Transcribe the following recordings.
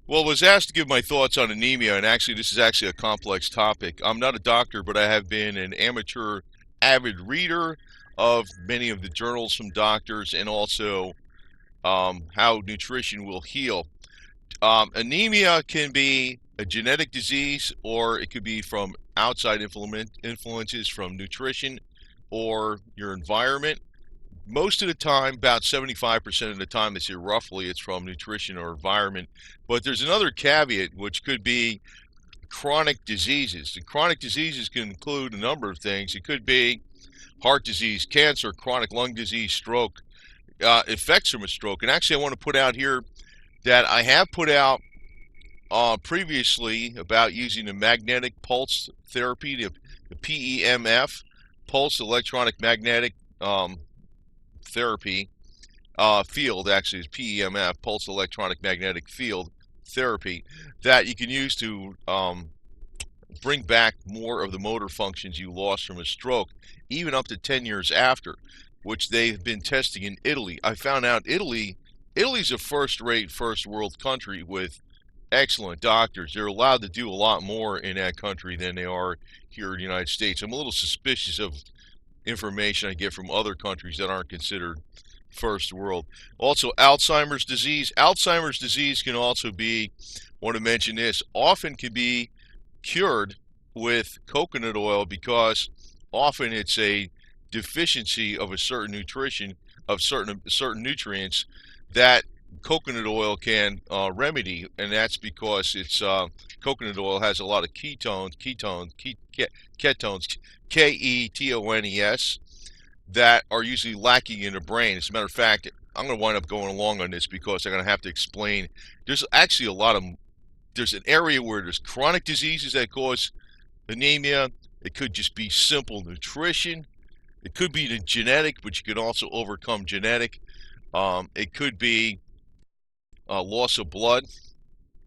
Well, I was asked to give my thoughts on anemia, and actually, this is actually a complex topic. I'm not a doctor, but I have been an amateur avid reader of many of the journals from doctors and also how nutrition will heal. Anemia can be a genetic disease, or it could be from outside influences from nutrition or your environment. Most of the time, about 75% of the time, this year roughly, it's from nutrition or environment. But there's another caveat, which could be chronic diseases. And chronic diseases can include a number of things. It could be heart disease, cancer, chronic lung disease, stroke, effects from a stroke. And actually, I want to put out here that I have put out previously about using the magnetic pulse therapy, the PEMF, pulse electronic magnetic therapy field, actually is PEMF, pulse electronic magnetic field therapy, that you can use to bring back more of the motor functions you lost from a stroke, even up to 10 years after, which they've been testing in Italy. I found out Italy's a first-rate, first-world country with excellent doctors. They're allowed to do a lot more in that country than they are here in the United States. I'm a little suspicious of information I get from other countries that aren't considered first world. Also, Alzheimer's disease. Alzheimer's disease can also be, I want to mention this, often can be cured with coconut oil because often it's a deficiency of a certain nutrition, of certain nutrients that coconut oil can remedy, and that's because it's coconut oil has a lot of ketones, ketones, that are usually lacking in the brain. As a matter of fact, I'm going to wind up going along on this because I'm going to have to explain. There's actually there's an area where there's chronic diseases that cause anemia. It could just be simple nutrition. It could be the genetic, but you can also overcome genetic. It could be loss of blood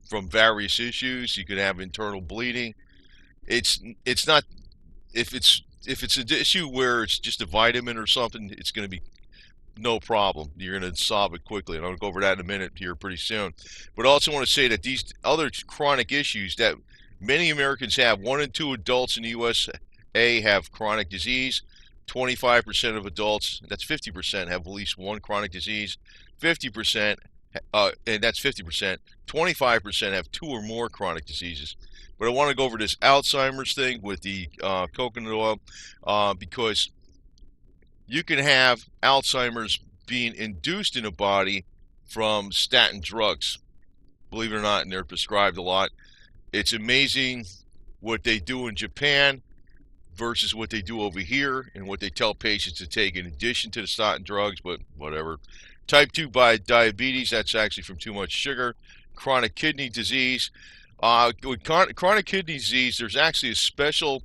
from various issues. You could have internal bleeding. It's not if it's an issue where it's just a vitamin or something, it's going to be no problem. You're going to solve it quickly, and I'll go over that in a minute here pretty soon. But I also want to say that these other chronic issues that many Americans have, 1 in 2 adults in the USA have chronic disease. 25% of adults, that's 50%, have at least one chronic disease. 50%, and that's 50%. 25% have two or more chronic diseases. But I want to go over this Alzheimer's thing with the coconut oil because you can have Alzheimer's being induced in a body from statin drugs. Believe it or not, and they're prescribed a lot. It's amazing what they do in Japan versus what they do over here and what they tell patients to take in addition to the statin drugs, but whatever. Type 2 diabetes, that's actually from too much sugar. Chronic kidney disease. With chronic kidney disease, there's actually a special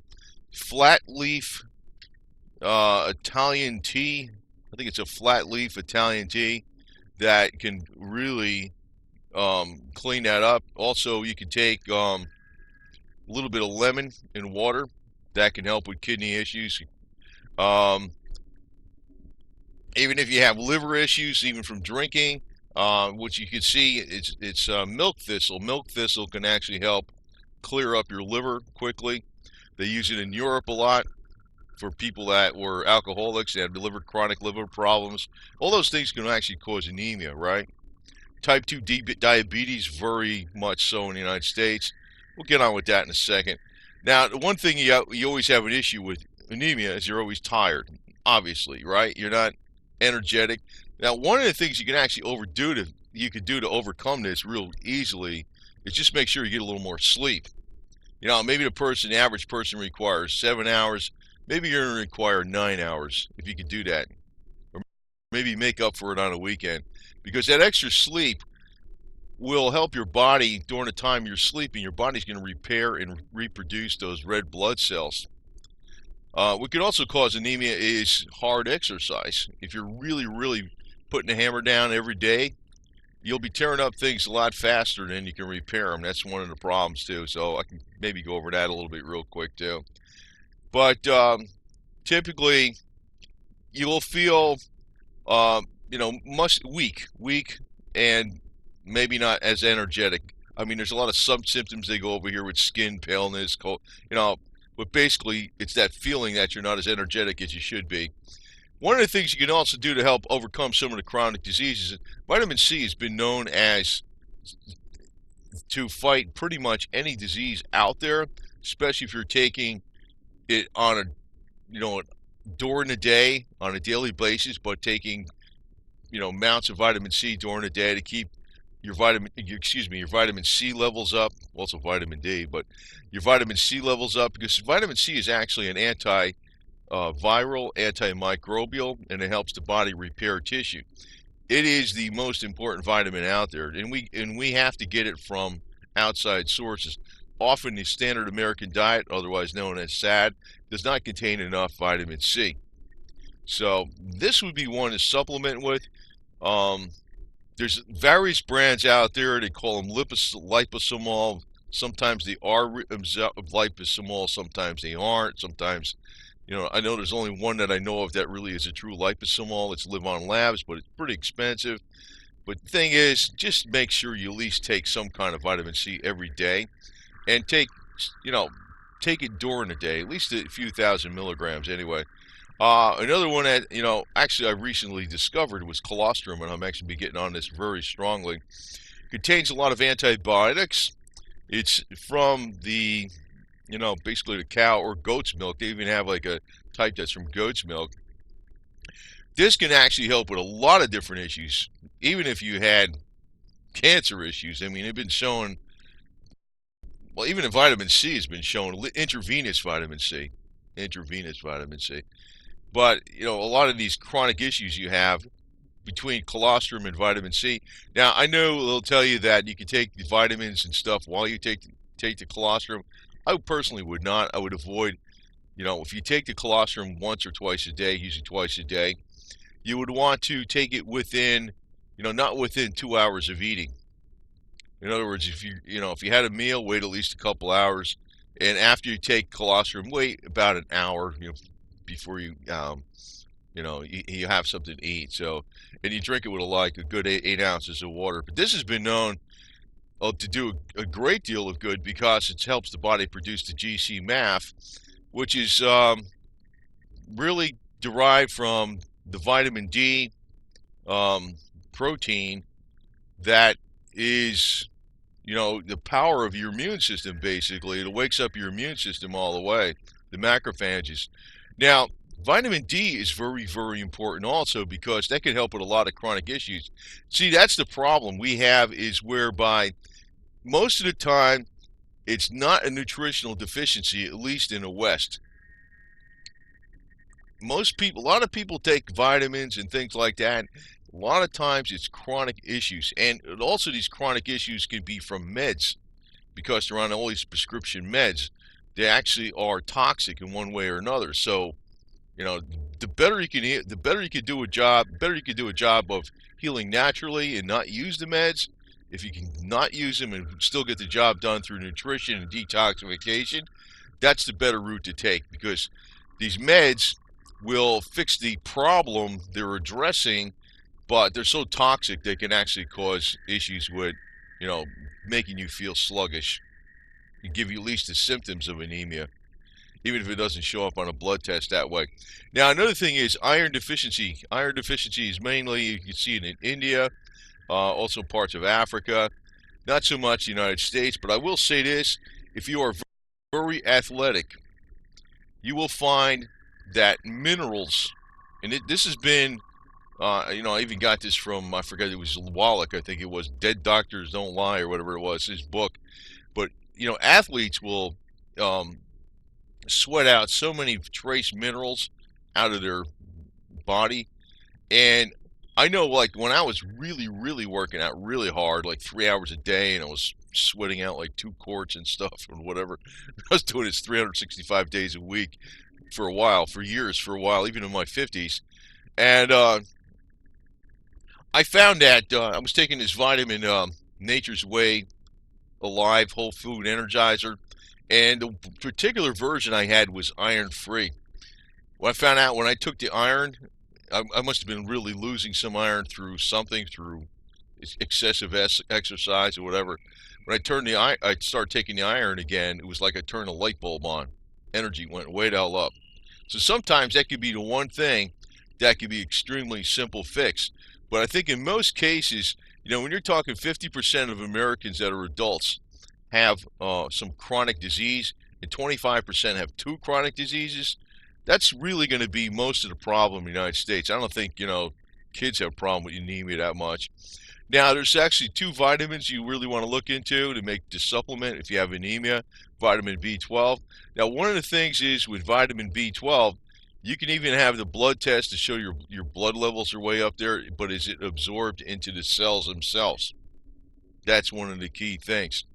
flat leaf Italian tea. I think it's a flat leaf Italian tea that can really clean that up. Also, you can take a little bit of lemon in water. That can help with kidney issues. Um, Even if you have liver issues, even from drinking, which you can see, it's milk thistle. Milk thistle can actually help clear up your liver quickly. They use it in Europe a lot for people that were alcoholics and had chronic liver problems. All those things can actually cause anemia, right? Type 2 diabetes, very much so in the United States. We'll get on with that in a second. Now, the one thing you always have an issue with anemia is you're always tired, obviously, right? You're not energetic. Now, one of the things you could do to overcome this real easily is just make sure you get a little more sleep. You know, maybe the average person requires 7 hours. Maybe you're going to require 9 hours if you could do that. Or maybe make up for it on a weekend. Because that extra sleep will help your body during the time you're sleeping. Your body's going to repair and reproduce those red blood cells. What can also cause anemia is hard exercise. If you're really, really putting the hammer down every day, you'll be tearing up things a lot faster than you can repair them. That's one of the problems too. So I can maybe go over that a little bit real quick too. But typically, you will feel, weak, and maybe not as energetic I mean, there's a lot of sub symptoms they go over here with skin paleness, cold, you know, but basically it's that feeling that you're not as energetic as you should be. One of the things you can also do to help overcome some of the chronic diseases, vitamin C has been known as to fight pretty much any disease out there, especially if you're taking it on a, during the day on a daily basis, but taking, amounts of vitamin C during the day to keep your your vitamin C levels up, also vitamin D, but your vitamin C levels up, because vitamin C is actually an viral, antimicrobial, and it helps the body repair tissue. It is the most important vitamin out there, and we have to get it from outside sources. Often the standard American diet, otherwise known as SAD, does not contain enough vitamin C. So this would be one to supplement with. There's various brands out there. They call them liposomol. Sometimes they are liposomol. Sometimes they aren't. Sometimes, I know there's only one that I know of that really is a true liposomol. It's Live On Labs, but it's pretty expensive. But the thing is, just make sure you at least take some kind of vitamin C every day, and take it during the day, at least a few thousand milligrams anyway. Another one that, actually I recently discovered was colostrum, and I'm actually be getting on this very strongly. Contains a lot of antibiotics. It's from the, basically the cow or goat's milk. They even have like a type that's from goat's milk. This can actually help with a lot of different issues, even if you had cancer issues. I mean, they've been shown, well, even in vitamin C has been shown, intravenous vitamin C. Intravenous vitamin C. But, a lot of these chronic issues you have between colostrum and vitamin C. Now, I know they'll tell you that you can take the vitamins and stuff while you take the colostrum. I personally would not. I would avoid, if you take the colostrum once or twice a day, usually twice a day, you would want to take it within, not within 2 hours of eating. In other words, if you had a meal, wait at least a couple hours, and after you take colostrum, wait about an hour, before you you have something to eat. So, and you drink it with a good 8 ounces of water. But this has been known to do a great deal of good because it helps the body produce the GC-MAF, which is really derived from the vitamin D protein that is, the power of your immune system, basically. It wakes up your immune system all the way, the macrophages. Now, vitamin D is very, very important also because that can help with a lot of chronic issues. See, that's the problem we have, is whereby most of the time it's not a nutritional deficiency, at least in the West. A lot of people take vitamins and things like that. A lot of times it's chronic issues, and also these chronic issues can be from meds because they're on all these prescription meds. They actually are toxic in one way or another. So, the better you can eat, the better you can do a job of healing naturally and not use the meds. If you can not use them and still get the job done through nutrition and detoxification, that's the better route to take, because these meds will fix the problem they're addressing, but they're so toxic they can actually cause issues with, making you feel sluggish and give you at least the symptoms of anemia, even if it doesn't show up on a blood test that way. Now, another thing is iron deficiency. Iron deficiency is mainly, you can see it in India, also parts of Africa, not so much the United States, but I will say this: if you are very athletic, you will find that minerals, and this has been, I even got this from, I forget, it was Wallach, I think it was, Dead Doctors Don't Lie, or whatever it was, his book. But, athletes will sweat out so many trace minerals out of their body. And I know, like, when I was really, really working out really hard, like 3 hours a day, and I was sweating out like 2 quarts and stuff or whatever, I was doing this 365 days a week for a while, for years, even in my 50s. And I found that I was taking this vitamin, Nature's Way Alive Whole Food Energizer, and the particular version I had was iron-free. Well, I found out when I took the iron, I must have been really losing some iron through something, through excessive exercise or whatever. When I started taking the iron again, it was like I turned a light bulb on. Energy went way the hell up. So sometimes that could be the one thing that could be extremely simple fix. But I think in most cases, when you're talking 50% of Americans that are adults have some chronic disease and 25% have two chronic diseases, that's really going to be most of the problem in the United States. I don't think, kids have a problem with anemia that much. Now, there's actually two vitamins you really want to look into to make the supplement if you have anemia, vitamin B12. Now, one of the things is with vitamin B12, you can even have the blood test to show your blood levels are way up there, but is it absorbed into the cells themselves? That's one of the key things.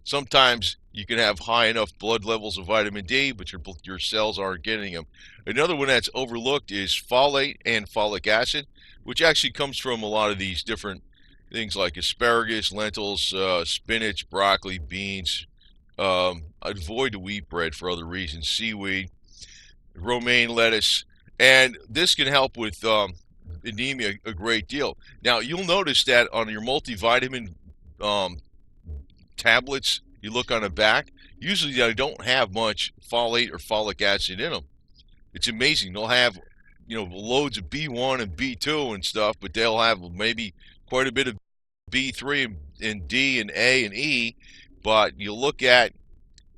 Sometimes you can have high enough blood levels of vitamin D, but your cells aren't getting them. Another one that's overlooked is folate and folic acid, which actually comes from a lot of these different things like asparagus, lentils, spinach, broccoli, beans. Avoid the wheat bread for other reasons, seaweed, romaine lettuce, and this can help with anemia a great deal. Now, you'll notice that on your multivitamin tablets, you look on the back, usually they don't have much folate or folic acid in them. It's amazing. They'll have, loads of B1 and B2 and stuff, but they'll have maybe quite a bit of B3 and D and A and E. But you look at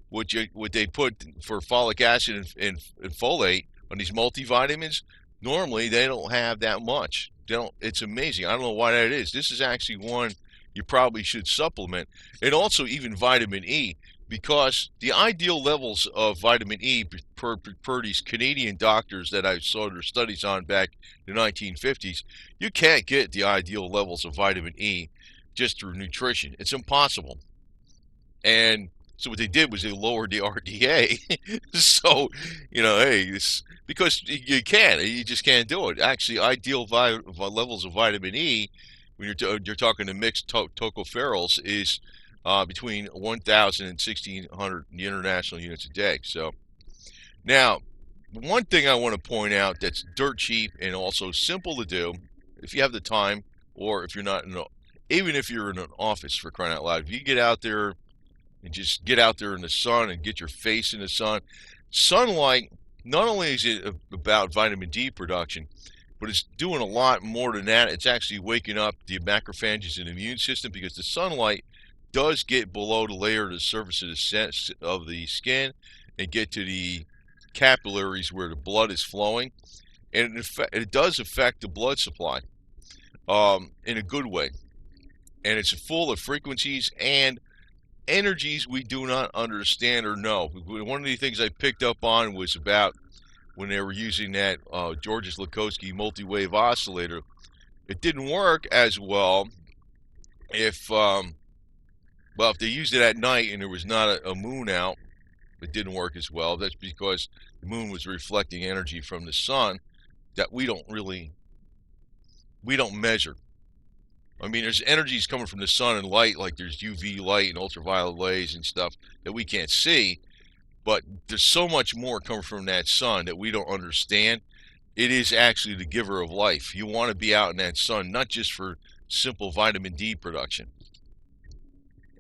what they put for folic acid and folate on these multivitamins, normally they don't have that much. It's amazing. I don't know why that is. This is actually one you probably should supplement. And also even vitamin E, because the ideal levels of vitamin E per these Canadian doctors that I saw their studies on back in the 1950s, you can't get the ideal levels of vitamin E just through nutrition. It's impossible. And so what they did was they lowered the RDA. So, hey, because you just can't do it. Actually, ideal levels of vitamin E, when you're talking to mixed tocopherols, is between 1,000 and 1,600 international units a day. So, now, one thing I want to point out that's dirt cheap and also simple to do, if you have the time, or if you're not, even if you're in an office, for crying out loud, if you get out there and just get out there in the sun and get your face in the sun. Sunlight, not only is it about vitamin D production, but it's doing a lot more than that. It's actually waking up the macrophages and immune system, because the sunlight does get below the layer of the surface of the skin and get to the capillaries where the blood is flowing. And it does affect the blood supply in a good way. And it's full of frequencies and energies we do not understand or know. One of the things I picked up on was about when they were using that Georges-Lakhovsky multi-wave oscillator. It didn't work as well if they used it at night and there was not a moon out. It didn't work as well. That's because the moon was reflecting energy from the sun that we don't measure. I mean, there's energies coming from the sun and light, like there's UV light and ultraviolet rays and stuff that we can't see, but there's so much more coming from that sun that we don't understand. It is actually the giver of life. You want to be out in that sun, not just for simple vitamin D production.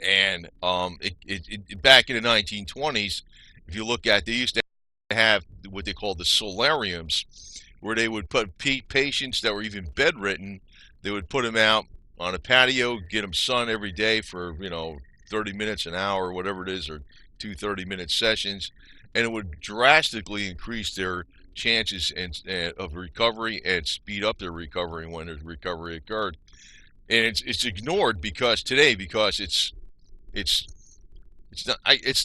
And back in the 1920s, if you look at, they used to have what they called the solariums, where they would put patients that were even bedridden, they would put them out on a patio, get them sun every day for 30 minutes, an hour, whatever it is, or 2 30-minute sessions, and it would drastically increase their chances of recovery and speed up their recovery when the recovery occurred. And it's ignored because it's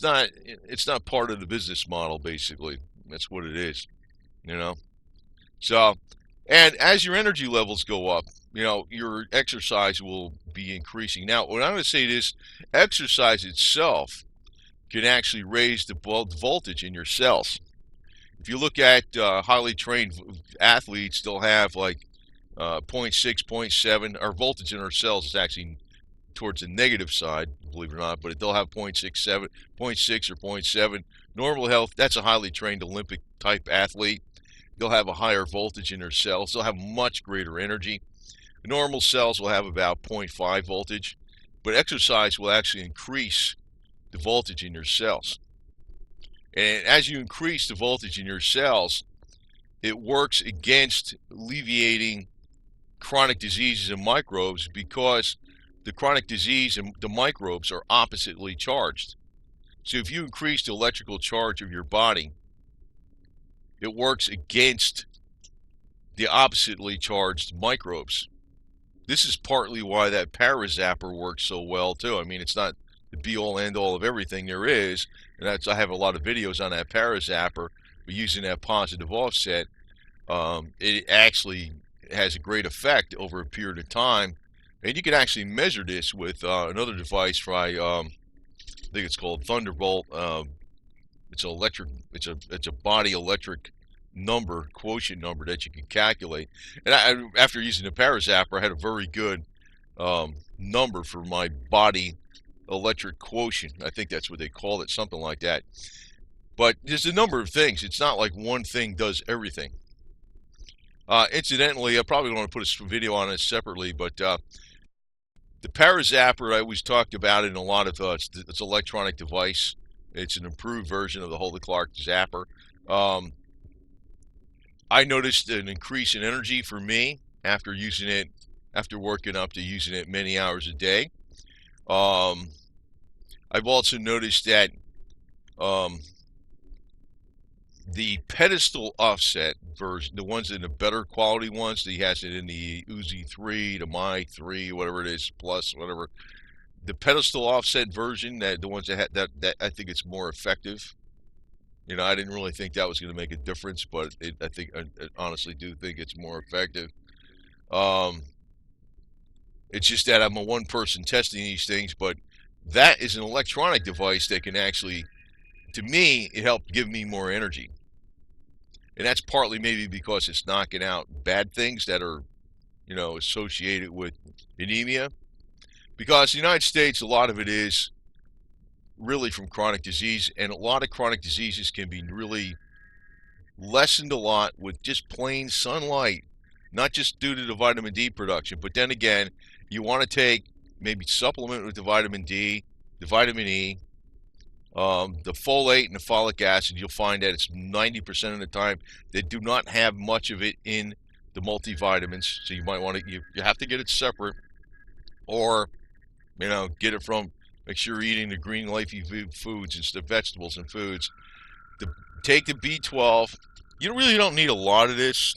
not part of the business model. Basically, that's what it is. So, and as your energy levels go up, your exercise will be increasing. Now, what I'm going to say is, exercise itself can actually raise the voltage in your cells. If you look at highly trained athletes, they'll have like 0.6, 0.7. Our voltage in our cells is actually towards the negative side, believe it or not, but they'll have 0.6 or 0.7. Normal health, that's a highly trained Olympic type athlete. They'll have a higher voltage in their cells. They'll have much greater energy. Normal cells will have about 0.5 voltage, but exercise will actually increase the voltage in your cells. And as you increase the voltage in your cells, it works against alleviating chronic diseases and microbes, because the chronic disease and the microbes are oppositely charged. So if you increase the electrical charge of your body, it works against the oppositely charged microbes. This is partly why that parazapper works so well too. I mean, it's not the be-all end-all of everything there is, and I have a lot of videos on that parazapper, but using that positive offset, it actually has a great effect over a period of time. And you can actually measure this with another device I think it's called Thunderbolt. It's a body electric number, quotient number that you can calculate. And after using the parazapper, I had a very good number for my body electric quotient. I think that's what they call it, something like that. But there's a number of things. It's not like one thing does everything. Incidentally, I probably want to put a video on it separately, but the parazapper, I always talked about it in a lot of it's an electronic device. It's an improved version of the Holy Clark zapper. I noticed an increase in energy for me after using it, after working up to using it many hours a day. I've also noticed that the pedestal offset version, the ones in the better quality ones, he has it in the Uzi 3, the My 3, whatever it is, plus whatever. The pedestal offset version, the ones that I think it's more effective. You know, I didn't really think that was going to make a difference, but I honestly do think it's more effective. It's just that I'm a one person testing these things, but that is an electronic device that can actually, to me, it helped give me more energy. And that's partly maybe because it's knocking out bad things that are, you know, associated with anemia. Because the United States, a lot of it is really from chronic disease, and a lot of chronic diseases can be really lessened a lot with just plain sunlight, not just due to the vitamin D production. But then again, you want to take, maybe supplement with the vitamin D, the vitamin E, the folate and the folic acid. You'll find that it's 90% of the time they do not have much of it in the multivitamins, so you might want to, you have to get it separate, or, you know, get it from, make sure you're eating the green leafy foods instead of vegetables and foods. Take the B12. You really don't need a lot of this.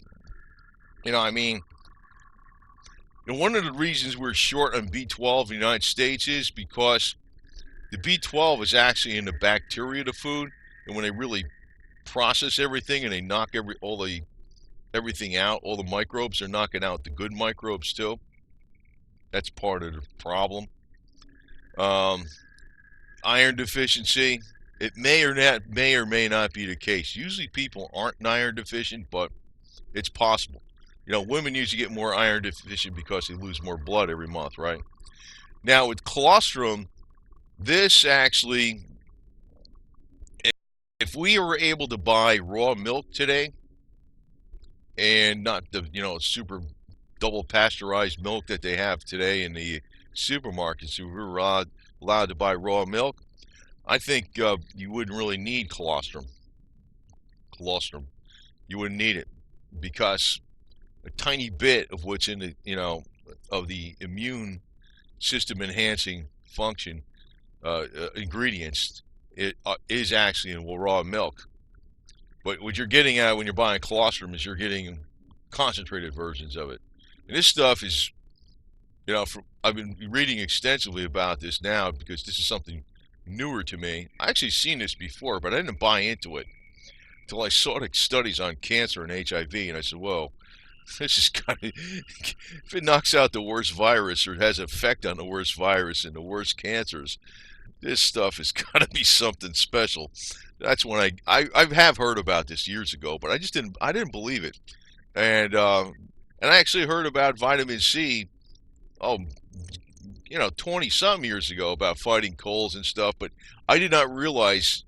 You know, I mean, and one of the reasons we're short on B12 in the United States is because the B12 is actually in the bacteria of the food, and when they really process everything and they knock everything out, all the microbes, they're knocking out the good microbes too. That's part of the problem. Iron deficiency, it may or may not be the case. Usually people aren't iron deficient, but it's possible. You know, women usually get more iron deficient because they lose more blood every month, right? Now with colostrum, this actually, if we were able to buy raw milk today, and not the, you know, super double pasteurized milk that they have today in the supermarkets, if we were allowed to buy raw milk, I think you wouldn't really need colostrum. You wouldn't need it, because a tiny bit of what's in the, you know, of the immune system enhancing function ingredients, it is actually in raw milk. But what you're getting at when you're buying colostrum is you're getting concentrated versions of it. And this stuff is, you know, I've been reading extensively about this now because this is something newer to me. I actually seen this before, but I didn't buy into it until I saw the studies on cancer and HIV, and I said, whoa, this is kind of, if it knocks out the worst virus or it has an effect on the worst virus and the worst cancers, this stuff has got to be something special. That's when I have heard about this years ago, but I didn't believe it. And I actually heard about vitamin C, oh, you know, 20-some years ago, about fighting colds and stuff, but I did not realize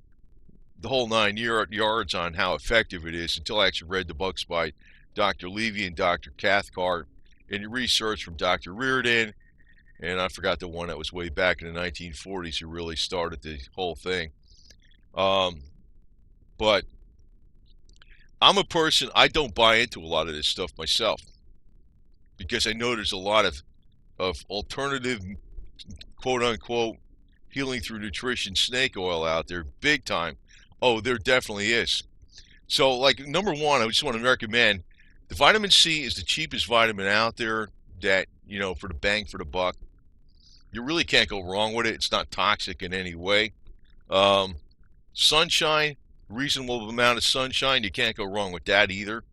the whole 9 yards on how effective it is until I actually read the books by Dr. Levy and Dr. Cathcart, in research from Dr. Reardon, and I forgot the one that was way back in the 1940s who really started the whole thing. But I'm a person, I don't buy into a lot of this stuff myself because I know there's a lot of alternative, quote unquote, healing through nutrition snake oil out there, big time. Oh, there definitely is. So, like, number one, I just want to recommend the vitamin C is the cheapest vitamin out there that, for the bang for the buck. You really can't go wrong with it. It's not toxic in any way. Sunshine, reasonable amount of sunshine, you can't go wrong with that either.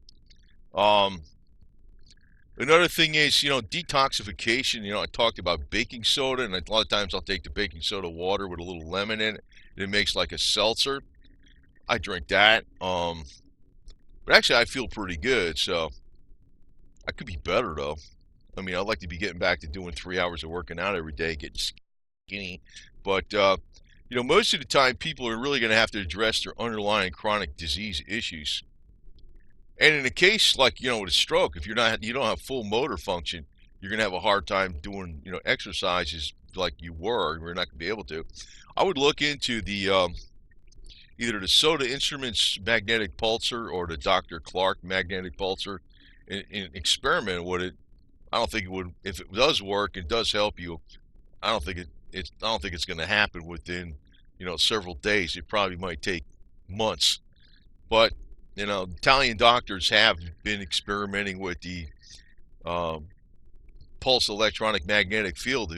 Another thing is, detoxification. I talked about baking soda, and a lot of times I'll take the baking soda water with a little lemon in it, and it makes like a seltzer. I drink that. But actually, I feel pretty good, so I could be better, though. I mean, I'd like to be getting back to doing 3 hours of working out every day, getting skinny. But, most of the time, people are really going to have to address their underlying chronic disease issues. And in a case like, with a stroke, if you don't have full motor function, you're going to have a hard time doing, exercises like you were, or you're not going to be able to. I would look into the either the Soda Instruments magnetic pulsar or the Dr. Clark magnetic pulsar and experiment with it. I don't think it would, if it does work and does help you, I don't think it's going to happen within, several days. It probably might take months. But Italian doctors have been experimenting with the pulse electronic magnetic field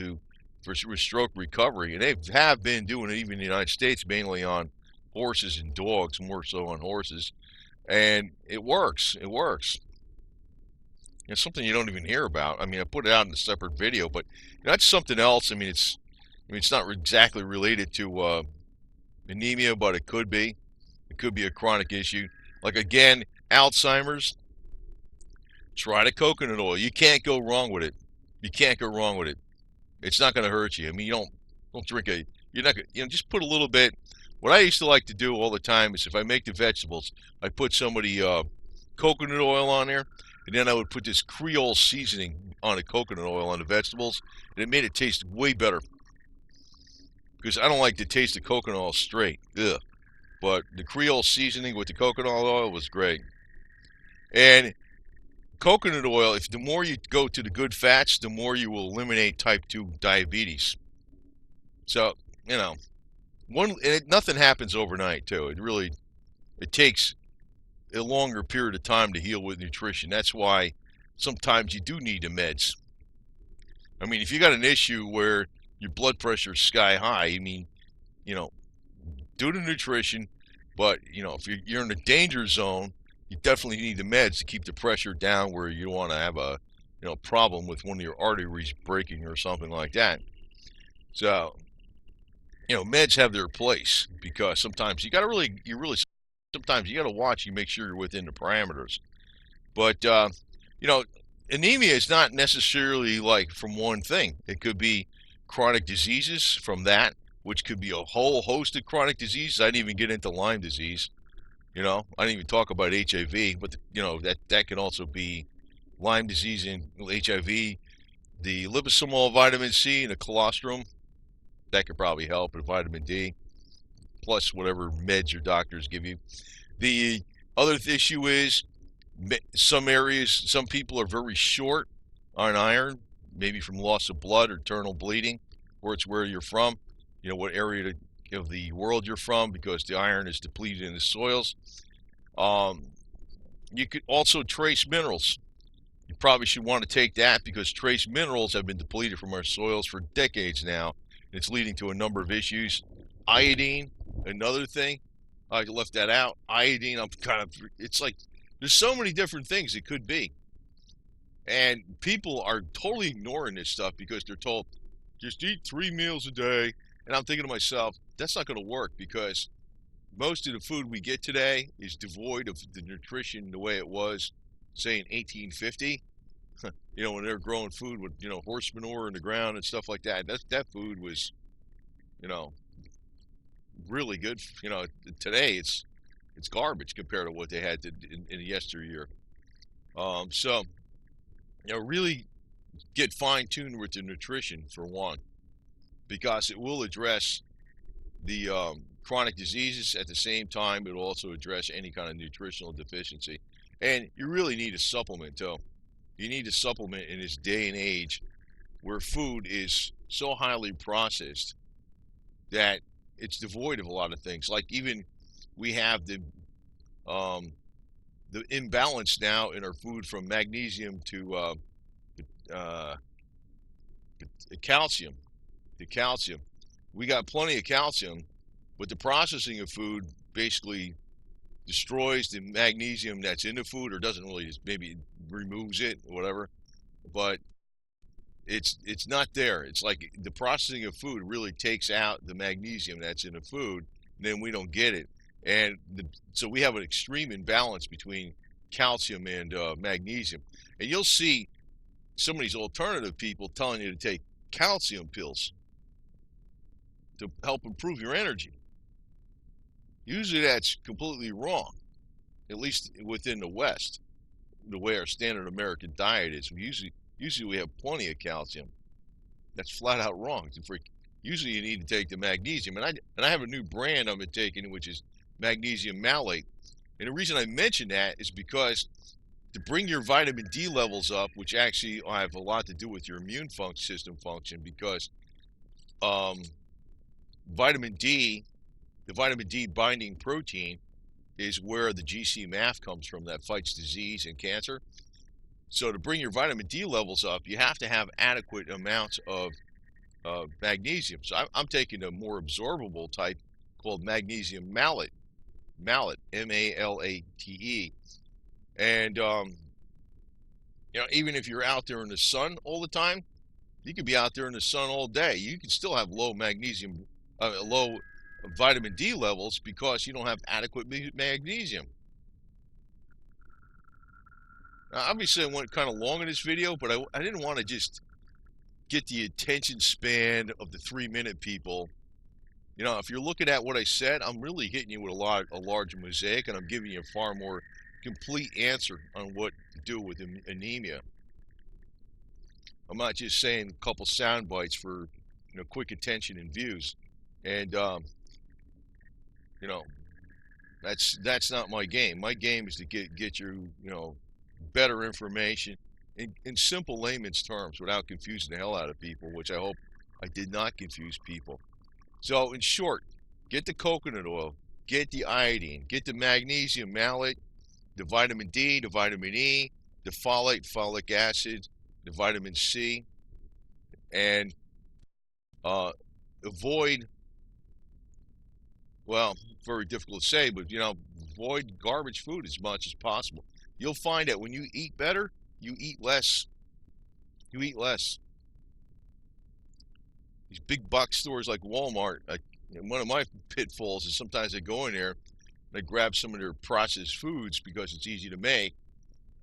for stroke recovery, and they have been doing it even in the United States, mainly on horses and dogs, more so on horses, and it works. It works. It's something you don't even hear about. I mean, I put it out in a separate video, but that's something else. I mean, it's not exactly related to anemia, but it could be. It could be a chronic issue. Like, again, Alzheimer's, try the coconut oil. You can't go wrong with it. You can't go wrong with it. It's not going to hurt you. I mean, you don't drink you're not going just put a little bit. What I used to like to do all the time is if I make the vegetables, I put some of the coconut oil on there, and then I would put this Creole seasoning on the coconut oil on the vegetables, and it made it taste way better. Because I don't like the taste of coconut oil straight. Ugh. But the Creole seasoning with the coconut oil was great. And coconut oil, the more you go to the good fats, the more you will eliminate type 2 diabetes. So, nothing happens overnight, too. It takes a longer period of time to heal with nutrition. That's why sometimes you do need the meds. I mean, if you got an issue where your blood pressure is sky high, I mean, do the nutrition, but if you're in a danger zone, you definitely need the meds to keep the pressure down where you don't want to have a problem with one of your arteries breaking or something like that. So meds have their place because sometimes sometimes you got to watch and make sure you're within the parameters. But anemia is not necessarily like from one thing. It could be chronic diseases from that, which could be a whole host of chronic diseases. I didn't even get into Lyme disease. I didn't even talk about HIV, but that can also be Lyme disease and HIV. The liposomal vitamin C and the colostrum, that could probably help, and vitamin D, plus whatever meds your doctors give you. The other issue is some people are very short on iron, maybe from loss of blood or internal bleeding, or it's where you're from, what area of the world you're from, because the iron is depleted in the soils. You could also trace minerals. You probably should want to take that because trace minerals have been depleted from our soils for decades now. It's leading to a number of issues. Iodine, another thing. I left that out. Iodine, it's like there's so many different things it could be. And people are totally ignoring this stuff because they're told, just eat 3 meals a day. And I'm thinking to myself, that's not going to work because most of the food we get today is devoid of the nutrition the way it was, say, in 1850. When they were growing food with, horse manure in the ground and stuff like that. That food was, really good. Today it's garbage compared to what they had in yesteryear. So, really, get fine-tuned with the nutrition for one, because it will address the chronic diseases. At the same time, it will also address any kind of nutritional deficiency. And you really need a supplement too. You need a supplement in this day and age where food is so highly processed that it's devoid of a lot of things. Like even we have um, the imbalance now in our food from magnesium to uh, calcium. The calcium. We got plenty of calcium, but the processing of food basically destroys the magnesium that's in the food, or doesn't really, just maybe removes it or whatever. But it's not there. It's like the processing of food really takes out the magnesium that's in the food, and then we don't get it. And so we have an extreme imbalance between calcium and magnesium. And you'll see some of these alternative people telling you to take calcium pills to help improve your energy. Usually that's completely wrong, at least within the West, the way our standard American diet is. Usually we have plenty of calcium. That's flat out wrong. Usually you need to take the magnesium, and I have a new brand I've been taking, which is magnesium malate. And the reason I mention that is because to bring your vitamin D levels up, which actually have a lot to do with your immune system function, because um, vitamin D, the vitamin D binding protein, is where the GC-MAF comes from that fights disease and cancer. So to bring your vitamin D levels up, you have to have adequate amounts of magnesium. So I'm taking a more absorbable type called magnesium malate, M-A-L-A-T-E. And even if you're out there in the sun all the time, you could be out there in the sun all day. You can still have low vitamin D levels because you don't have adequate magnesium. Now, obviously, I went kind of long in this video, but I didn't want to just get the attention span of the 3-minute people. If you're looking at what I said, I'm really hitting you with a larger mosaic, and I'm giving you a far more complete answer on what to do with anemia. I'm not just saying a couple sound bites for quick attention and views. And that's not my game. My game is to get you better information in simple layman's terms without confusing the hell out of people, which I hope I did not confuse people. So in short, get the coconut oil, get the iodine, get the magnesium malate, the vitamin D, the vitamin E, the folate, folic acid, the vitamin C, and avoid, well, very difficult to say, but avoid garbage food as much as possible. You'll find that when you eat better, you eat less. You eat less. These big box stores like Walmart, one of my pitfalls is sometimes I go in there and I grab some of their processed foods because it's easy to make,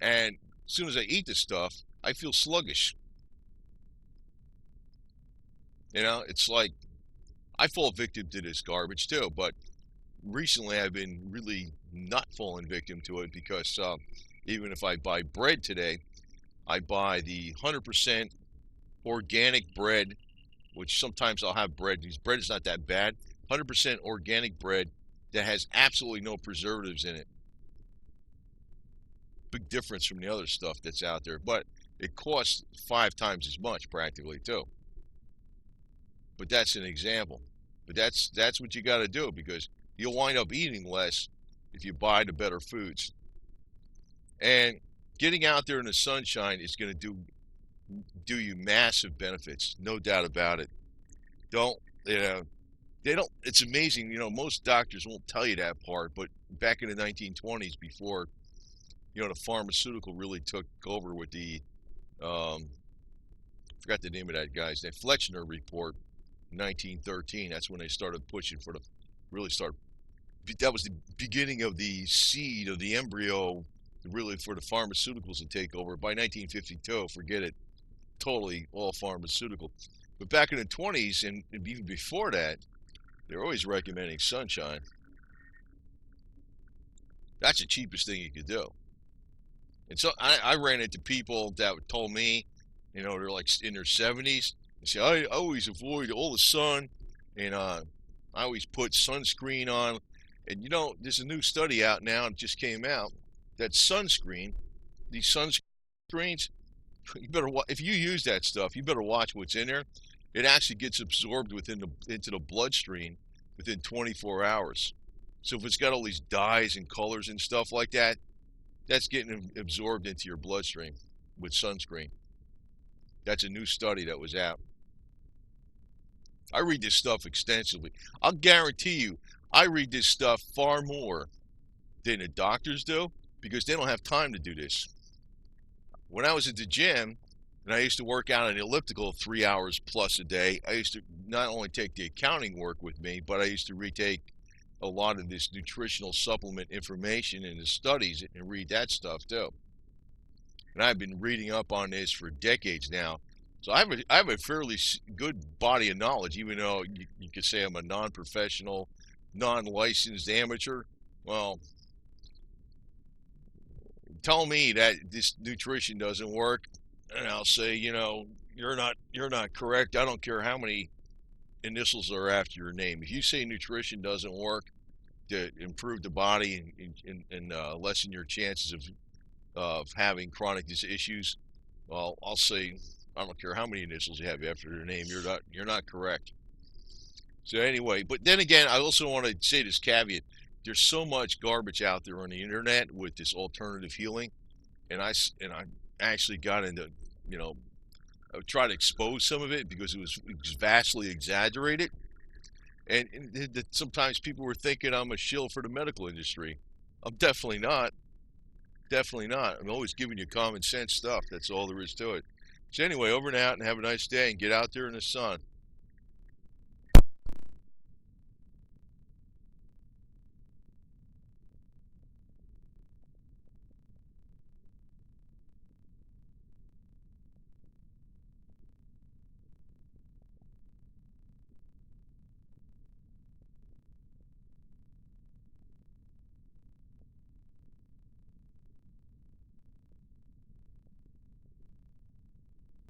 and as soon as I eat the stuff, I feel sluggish. It's like I fall victim to this garbage too, but recently I've been really not falling victim to it because even if I buy bread today, I buy the 100% organic bread, which sometimes I'll have bread. This bread is not that bad. 100% organic bread that has absolutely no preservatives in it. Big difference from the other stuff that's out there, but it costs 5 times as much practically too. But that's an example. But that's what you got to do, because you'll wind up eating less if you buy the better foods. And getting out there in the sunshine is going to do you massive benefits, no doubt about it. It's amazing, most doctors won't tell you that part, but back in the 1920s, before the pharmaceutical really took over with the I forgot the name of that guy's name, Fletcher report, 1913. That's when they started pushing that was the beginning of the seed of the embryo, really, for the pharmaceuticals to take over. By 1952, forget it, totally all pharmaceutical. But back in the 20s and even before that, they're always recommending sunshine. That's the cheapest thing you could do. And so I ran into people that told me You know, they're like in their 70s. They say, I always avoid all the sun, and I always put sunscreen on. And you know, there's a new study out now, it just came out, that sunscreen, these sunscreens, you better if you use that stuff, you better watch what's in there. It actually gets absorbed into the bloodstream within 24 hours. So if it's got all these dyes and colors and stuff like that, that's getting absorbed into your bloodstream with sunscreen. That's a new study that was out. I read this stuff extensively. I'll guarantee you, I read this stuff far more than the doctors do because they don't have time to do this. When I was at the gym, and I used to work out on the elliptical 3 hours plus a day, I used to not only take the accounting work with me, but I used to retake a lot of this nutritional supplement information and the studies and read that stuff too. And I've been reading up on this for decades now. So I have a fairly good body of knowledge, even though you could say I'm a non-professional, non-licensed amateur. Well, tell me that this nutrition doesn't work, and I'll say, you know, you're not correct. I don't care how many initials are after your name. If you say nutrition doesn't work to improve the body and lessen your chances of having chronic issues, well, I'll say I don't care how many initials you have after your name. You're not correct. So anyway, but then again, I also want to say this caveat: there's so much garbage out there on the internet with this alternative healing, and I actually got into, you know, I would try to expose some of it because it was vastly exaggerated, and sometimes people were thinking I'm a shill for the medical industry. I'm definitely not. Definitely not. I'm always giving you common sense stuff. That's all there is to it. So anyway, over and out, and have a nice day, and get out there in the sun.